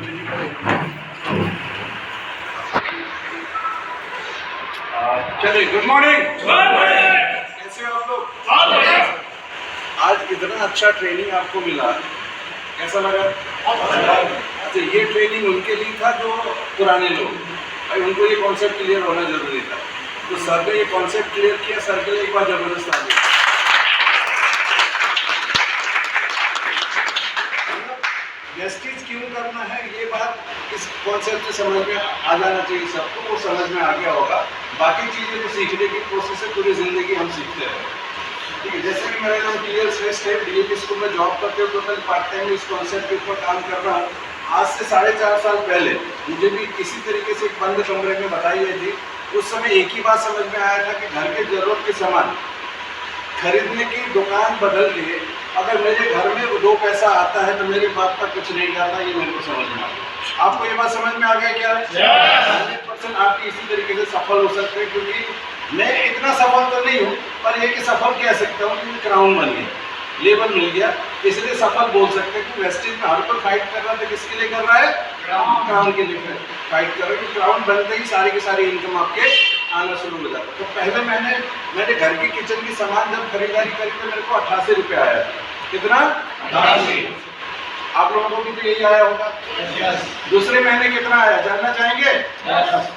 चलिए, good morning. कैसे हो आप लोग? आज इतना अच्छा ट्रेनिंग आपको मिला, कैसा लगा? अच्छा, ये ट्रेनिंग उनके लिए था जो पुराने लोग, भाई उनको ये कॉन्सेप्ट क्लियर होना जरूरी था। तो सर ने ये कॉन्सेप्ट क्लियर किया, सर के लिए एक बार जबरदस्त आ गया। वेस्टेज क्यों करना है, ये बात इस कॉन्सेप्ट से समझ में आ जाना चाहिए सबको, वो समझ में आ गया होगा। बाकी चीज़ें तो सीखने की कोशिश है, पूरी ज़िंदगी हम सीखते हैं। ठीक है, जैसे कि मेरा नाम क्लियर श्रेष्ठ है, डीएपी स्कूल में जॉब करते हुए टोटल पार्ट टाइम इस कॉन्सेप्ट के ऊपर काम कर रहा हूँ। आज से 4.5 साल पहले मुझे भी इसी तरीके से एक बंद कमरे में बताई गई थी। उस समय एक ही बात समझ में आया था कि घर के ज़रूरत के सामान खरीदने की दुकान बदल के अगर मेरे घर में 2 पैसा आता है तो मेरे बाप का कुछ नहीं जाता, ये मेरे को समझ में आ गया। आपको ये बात समझ में आ गया क्या? 100% आप इसी तरीके से सफल हो सकते हैं, क्योंकि मैं इतना सफल तो नहीं हूँ, पर ये कि सफल कह सकता हूँ कि क्राउन बन गया, लेबल मिल गया, इसलिए सफल बोल सकते हैं कि वेस्टेज में हर कोई फाइट कर रहा था। किसके लिए कर रहा है? क्राउन के लिए फाइट कर रहा है। क्राउन बनते ही सारी की सारी इनकम आपके आना शुरू हो जाता। तो पहले मैंने घर की किचन की सामान जब खरीदारी करी तो मेरे को 88 रुपये आया। कितना? 88। आप लोगों को भी तो यही आया होगा। दूसरे महीने कितना आया जानना चाहेंगे?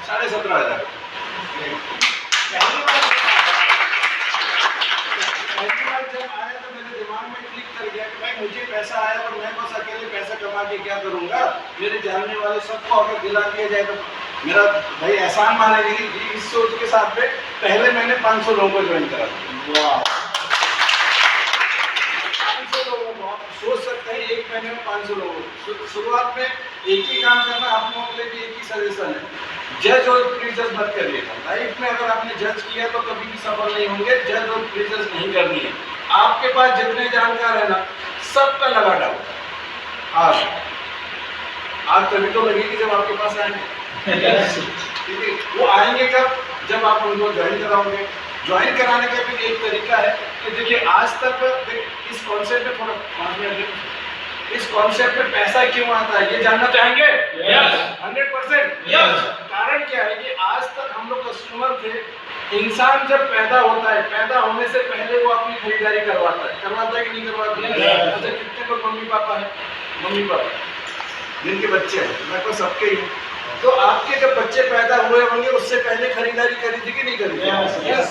17,500। मुझे पैसा आया तो मैं बस अकेले पैसा कमा के क्या करूंगा, मेरे जानने वाले सबको अगर दिला दिया जाए तो मेरा भाई एहसान मानेगी। इस सोच के साथ में पहले मैंने 500 लोगों को ज्वाइन करा। 500 लोगों को आप सोच सकते हैं, एक महीने में 500 लोगों। शुरुआत में एक ही काम करना, आप लोगों के लिए भी एक ही सजेशन है, जज और प्रीजज मत करिएगा। लाइफ में अगर आपने जज किया तो कभी भी सफल नहीं होंगे। जज और प्रीजज नहीं करनी है। आपके पास जितने जानकार है ना, सबका लगा डालो। आज तभी तो लगेगी जब आपके पास आएंगे। ठीक है, वो आएंगे कब? जब आप उनको ज्वाइन कराओगे। ज्वाइन कराने का भी एक तरीका है कि देखिए, आज तक इस कॉन्सेप्ट में थोड़ा 5 मिनट, इस कॉन्सेप्ट में पैसा क्यों आता है ये जानना चाहेंगे? 100%। कारण क्या है कि आज तक हम लोग कस्टमर थे। इंसान जब पैदा होता है, पैदा होने से पहले वो अपनी खरीदारी करवाता है कि नहीं करवाता? अच्छा, कितने लोग मम्मी पापा है? मम्मी पापा जिनके बच्चे हैं, मैं तो सबके ही। तो आपके जब बच्चे पैदा हुए होंगे उससे पहले खरीदारी करी थी कि नहीं करी थी?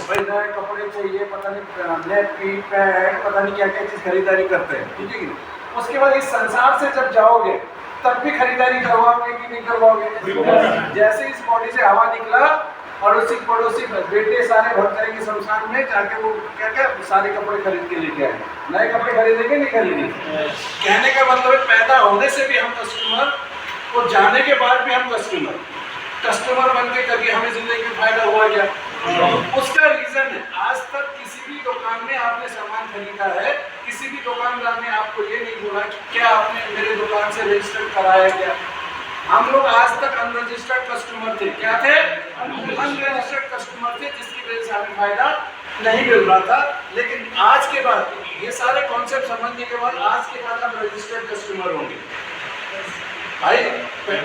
भाई नए कपड़े चाहिए, पता नहीं नेपकिन, पैड, पता नहीं क्या क्या चीज खरीदारी करते हैं। ठीक है, उसके बाद इस संसार से जब जाओगे तब भी खरीदारी करवाओगे कि नहीं करवाओगे? जैसे इस बॉडी से हवा निकला, अड़ोसी पड़ोसी बेटे सारे भर करेंगे शमशान में जाके, वो क्या क्या सारे कपड़े खरीद के लेके आए। नए कपड़े खरीदेंगे नहीं खरीदेंगे? कहने का मतलब है पैदा होने से भी हम कस्टमर और जाने के बाद भी हम कस्टमर बन के कभी हमें जिंदगी में फायदा हुआ क्या? उसका रीजन है, आज तक किसी भी दुकान में आपने सामान खरीदा है, किसी भी दुकानदार ने आपको ये नहीं बोला कि क्या आपने मेरे दुकान से रजिस्टर कराया क्या? हम लोग आज तक अनरजिस्टर्ड कस्टमर थे। क्या थे? अनरजिस्टर्ड कस्टमर थे, जिसकी वजह से हमें फायदा नहीं मिल रहा था। लेकिन आज के बाद ये सारे कॉन्सेप्ट समझने के बाद आज के बाद हम रजिस्टर्ड कस्टमर होंगे। भाई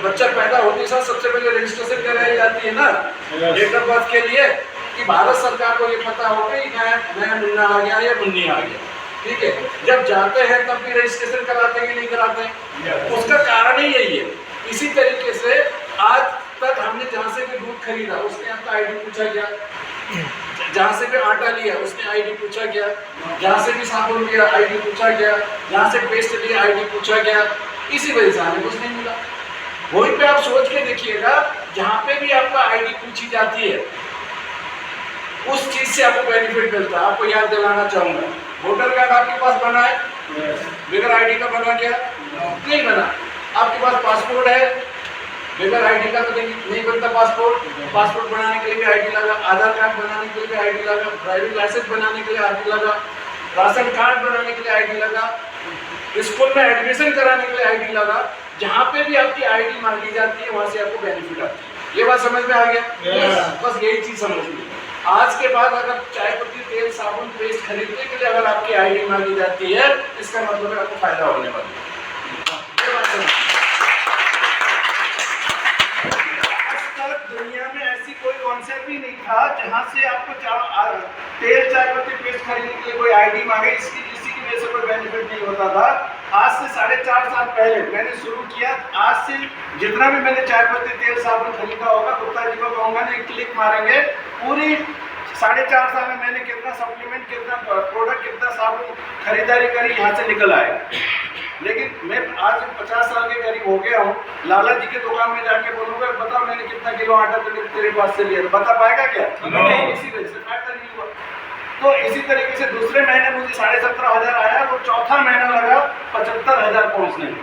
बच्चा पैदा होते साथ सबसे पहले रजिस्ट्रेशन कराई जाती है ना, डेट ऑफ बर्थ के लिए, कि भारत सरकार को ये पता होगा कि नया मुन्ना आ गया या मुन्नी आ गया। ठीक है, जब जाते हैं तब भी रजिस्ट्रेशन कराते हैं कि नहीं कराते हैं? उसका कारण ही यही है। इसी तरीके से आज तक हमने जहाँ से भी दूध खरीदा उसने आपका आईडी पूछा गया, जहाँ से भी आटा लिया उसने आईडी पूछा गया, जहाँ से भी साबुन लिया आईडी पूछा गया, जहाँ से पेस्ट लिया आईडी पूछा गया। इसी वजह से हमें कुछ नहीं मिला। वहीं पे आप सोच के देखिएगा, जहाँ पे भी आपका आईडी पूछी जाती है उस चीज से आपको बेनिफिट मिलता है। आपको याद दिलाना चाहूंगा, वोटर कार्ड आपके पास बना है? बगैर आईडी का बना क्या? नहीं बना। आपके पास पासपोर्ट है? बगैर आईडी का तो नहीं बनता पासपोर्ट बनाने के लिए भी आईडी लगा, आधार कार्ड बनाने के लिए भी आईडी लगा, ड्राइविंग लाइसेंस बनाने के लिए आईडी लगा, राशन कार्ड बनाने के लिए आईडी लगा, स्कूल में एडमिशन कराने के लिए आईडी लगा। जहाँ पे भी आपकी आईडी मांगी जाती है वहाँ से आपको बेनिफिट आती है। ये बात समझ में आ गया? बस यही चीज समझनी। आज के बाद अगर चाय पत्ती, तेल, साबुन, पेस्ट खरीदने के लिए अगर आपकी आईडी मांगी जाती है, इसका मतलब है आपको फायदा होने वाला है। यहाँ से आपको तेल चाय पत्ती पेस्ट खरीदने के लिए कोई आईडी मांगे, इसी की वजह से कोई बेनिफिट नहीं होता था। आज से 4.5 साल पहले मैंने शुरू किया। आज से जितना भी मैंने चाय पत्ती तेल साबुन खरीदा होगा, गुप्ता जी को कहूँगा ना, एक क्लिक मारेंगे, पूरी 4.5 साल में मैंने कितना सप्लीमेंट, कितना प्रोडक्ट, कितना साबुन खरीदारी करी, यहाँ से निकल आए। लेकिन मैं आज 50 साल के करीब हो गया हूँ, लाला जी की दुकान में जाके बोलूँगा बताओ मैंने कितना किलो आटा तेरे पास से लिया, बता पाएगा क्या? इसी वजह से फायदा नहीं हुआ। तो इसी तरीके से दूसरे महीने मुझे 17,500 आया, वो चौथा महीना लगा 75,000 पहुँचने में,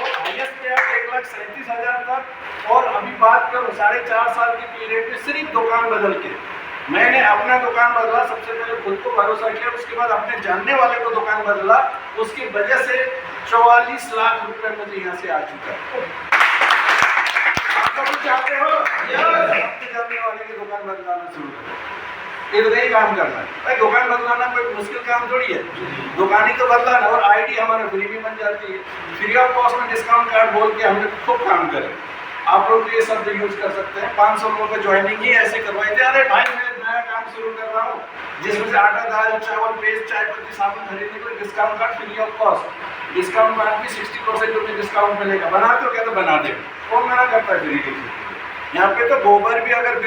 और हाईएस्ट पे आप 1,37,000 तक। और अभी बात करूँ 4.5 साल के पीरियड में सिर्फ दुकान बदल के, मैंने अपना दुकान बदला, सबसे पहले खुद को भरोसा किया, उसके बाद अपने जानने वाले को दुकान बदला, उसकी वजह से 44 लाख रुपए मुझे यहाँ से आ चुका है। आप कभी चाहते हो अपने जानने वाले की दुकान बदलाना शुरू करो, इतना ही काम करना है भाई। दुकान बदलाना कोई मुश्किल काम थोड़ी है, दुकान ही तो बदलाना, और आईडी हमारा फ्री भी बन जाती है। फ्री ऑफ कॉस्ट में डिस्काउंट कार्ड बोल के हमने खूब काम करे। आप लोग ये शब्द यूज कर सकते हैं। 500 लोगों का ज्वाइनिंग ही ऐसे करवाई थी, अरे भाई मैं नया काम शुरू कर रहा हूँ जिसमें से आटा, दाल, चावल, पेस्ट, चाय पत्ती, साबुन खरीदने को discount card free of cost. Discount card भी 60% जो डिस्काउंट मिलेगा। बनाते हो क्या? तो बना दे, कौन मना करता है फ्री के? यहाँ पे तो गोबर भी अगर